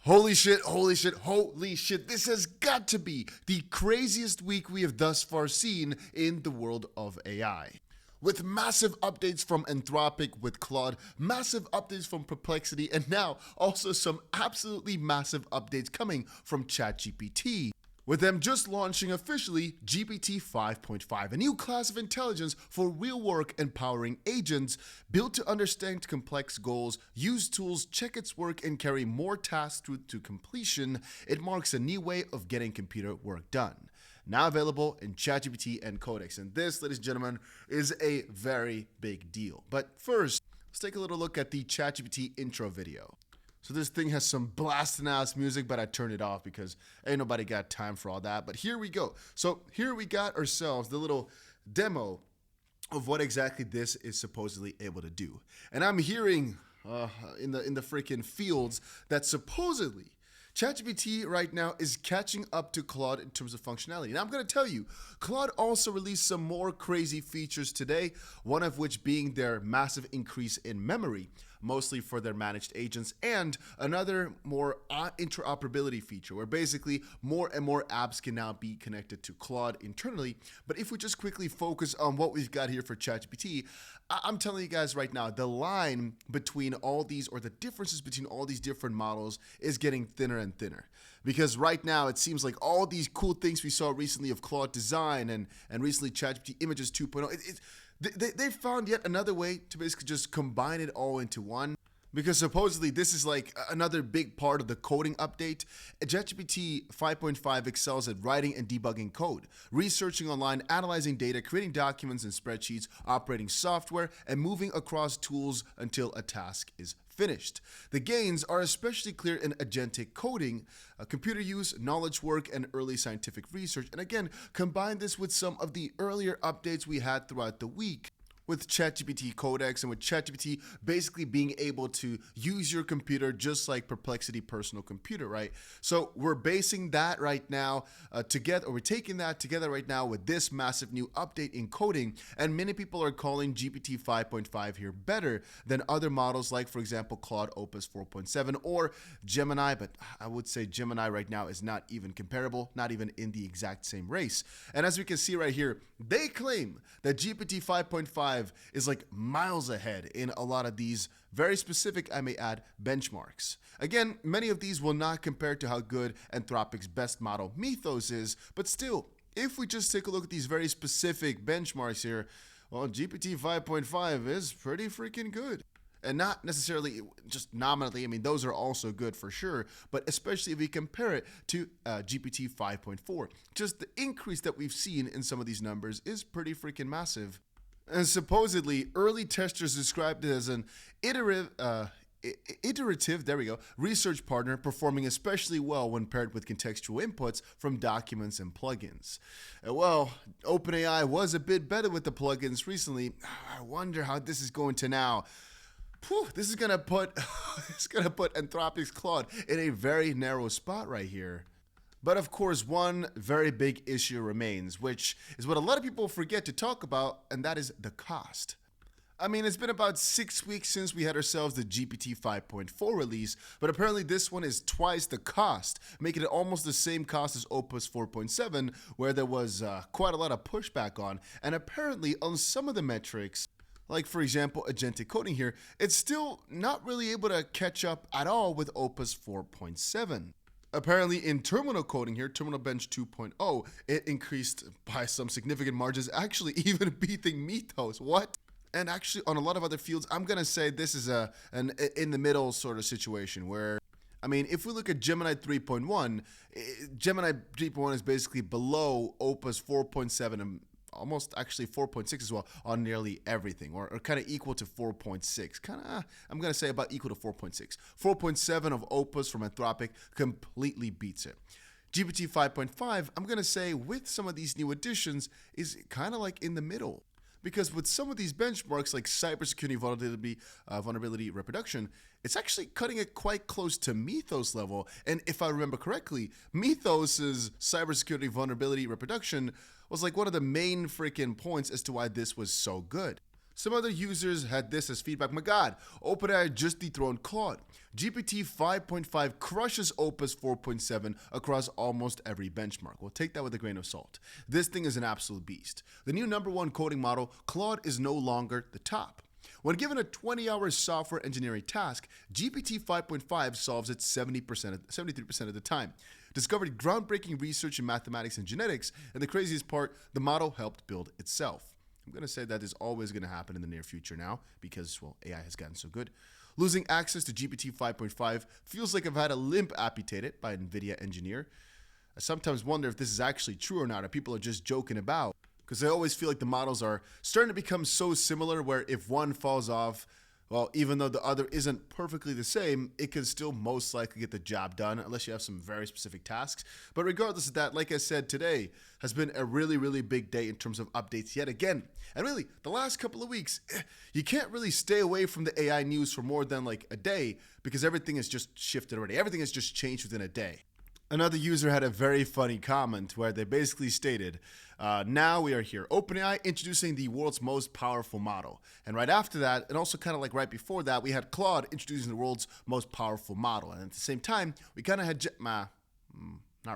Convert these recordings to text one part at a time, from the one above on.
Holy shit, holy shit, holy shit. This has got to be the craziest week we have thus far seen in the world of AI. With massive updates from Anthropic with Claude, massive updates from Perplexity, and now also some absolutely massive updates coming from ChatGPT. With them just launching officially GPT-5.5, a new class of intelligence for real work empowering agents built to understand complex goals, use tools, check its work, and carry more tasks through to completion. It marks a new way of getting computer work done. Now available in ChatGPT and Codex. And this, ladies and gentlemen, is a very big deal. But first, let's take a little look at the ChatGPT intro video. So this thing has some blasting ass music, but I turned it off because ain't nobody got time for all that. But here we go. So here we got ourselves the little demo of what exactly this is supposedly able to do. And I'm hearing in the freaking fields that supposedly ChatGPT right now is catching up to Claude in terms of functionality. And I'm going to tell you, Claude also released some more crazy features today, one of which being their massive increase in memory, mostly for their managed agents, and another more interoperability feature where basically more and more apps can now be connected to Claude internally. But if we just quickly focus on what we've got here for ChatGPT, I'm telling you guys right now, the line between all these, or the differences between all these different models, is getting thinner and thinner. Because right now it seems like all these cool things we saw recently of Claude Design and recently ChatGPT Images 2.0, they found yet another way to basically just combine it all into one. Because supposedly this is like another big part of the coding update. ChatGPT 5.5 excels at writing and debugging code, researching online, analyzing data, creating documents and spreadsheets, operating software, and moving across tools until a task is finished. The gains are especially clear in agentic coding, computer use, knowledge work, and early scientific research. And again, combine this with some of the earlier updates we had throughout the week with ChatGPT Codex and with ChatGPT basically being able to use your computer just like Perplexity personal computer, right? So we're basing that right now together, or we're taking that together right now with this massive new update in coding, and many people are calling GPT 5.5 here better than other models like, for example, Claude Opus 4.7 or Gemini, but I would say Gemini right now is not even comparable, not even in the exact same race. And as we can see right here, they claim that GPT 5.5 is like miles ahead in a lot of these very specific, I may add, benchmarks. Again, many of these will not compare to how good Anthropic's best model Mythos is, but still, if we just take a look at these very specific benchmarks here, well, GPT 5.5 is pretty freaking good. And not necessarily just nominally, I mean, those are also good for sure, but especially if we compare it to GPT 5.4. Just the increase that we've seen in some of these numbers is pretty freaking massive. And supposedly, early testers described it as an iterative, research partner performing especially well when paired with contextual inputs from documents and plugins. Well, OpenAI was a bit better with the plugins recently. I wonder how this is going to now. This is gonna put Anthropic's Claude in a very narrow spot right here. But of course, one very big issue remains, which is what a lot of people forget to talk about, and that is the cost. I mean, it's been about 6 weeks since we had ourselves the GPT 5.4 release, but apparently this one is twice the cost, making it almost the same cost as Opus 4.7, where there was quite a lot of pushback on. And apparently on some of the metrics, like for example, agentic coding here, it's still not really able to catch up at all with Opus 4.7. Apparently in terminal coding here, Terminal Bench 2.0, it increased by some significant margins, actually even beating Mythos. What? And actually on a lot of other fields, I'm going to say this is an in the middle sort of situation where, I mean, if we look at Gemini 3.1, Gemini 3.1 is basically below Opus 4.7 and almost actually 4.6 as well on nearly everything, or kind of equal to 4.6. I'm going to say about equal to 4.6. 4.7 of Opus from Anthropic completely beats it. GPT 5.5, I'm going to say with some of these new additions, is kind of like in the middle. Because with some of these benchmarks like cybersecurity vulnerability reproduction, it's actually cutting it quite close to Mythos level. And if I remember correctly, Mythos's cybersecurity vulnerability reproduction was like one of the main freaking points as to why this was so good. Some other users had this as feedback. My God, OpenAI just dethroned Claude. GPT-5.5 crushes Opus 4.7 across almost every benchmark. Well, take that with a grain of salt. This thing is an absolute beast. The new #1 coding model, Claude, is no longer the top. When given a 20-hour software engineering task, GPT 5.5 solves it 73% of the time. Discovered groundbreaking research in mathematics and genetics, and the craziest part, the model helped build itself. I'm going to say that is always going to happen in the near future now because, well, AI has gotten so good. Losing access to GPT 5.5 feels like I've had a limb amputated by an NVIDIA engineer. I sometimes wonder if this is actually true or not, or people are just joking about. Because I always feel like the models are starting to become so similar where if one falls off, well, even though the other isn't perfectly the same, it can still most likely get the job done unless you have some very specific tasks. But regardless of that, like I said, today has been a really, really big day in terms of updates yet again. And really, the last couple of weeks, you can't really stay away from the AI news for more than like a day because everything has just shifted already. Everything has just changed within a day. Another user had a very funny comment where they basically stated, now we are here. OpenAI introducing the world's most powerful model. And right after that, and also kind of like right before that, we had Claude introducing the world's most powerful model. And at the same time, we kind of had, not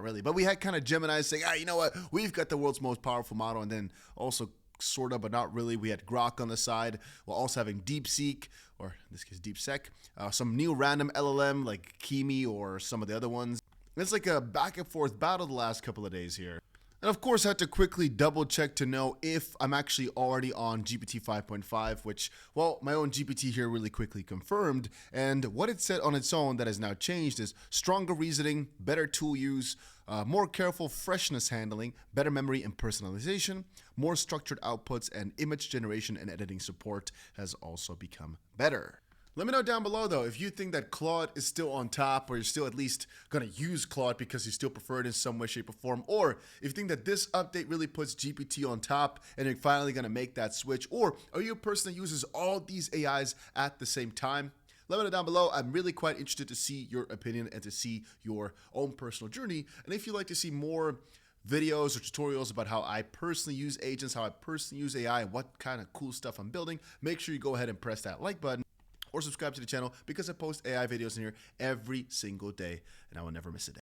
really, but we had kind of Gemini saying, you know what, we've got the world's most powerful model. And then also sort of, but not really, we had Grok on the side, while also having DeepSeek, or in this case, DeepSec, some new random LLM like Kimi or some of the other ones. It's like a back and forth battle the last couple of days here. And of course, I had to quickly double check to know if I'm actually already on GPT 5.5, which, well, my own GPT here really quickly confirmed. And what it said on its own that has now changed is stronger reasoning, better tool use, more careful freshness handling, better memory and personalization, more structured outputs, and image generation and editing support has also become better. Let me know down below though if you think that Claude is still on top, or you're still at least gonna use Claude because you still prefer it in some way, shape, or form, or if you think that this update really puts GPT on top and you're finally gonna make that switch, or are you a person that uses all these AIs at the same time? Let me know down below. I'm really quite interested to see your opinion and to see your own personal journey. And if you'd like to see more videos or tutorials about how I personally use agents, how I personally use AI, and what kind of cool stuff I'm building, make sure you go ahead and press that like button or subscribe to the channel because I post AI videos in here every single day and I will never miss a day.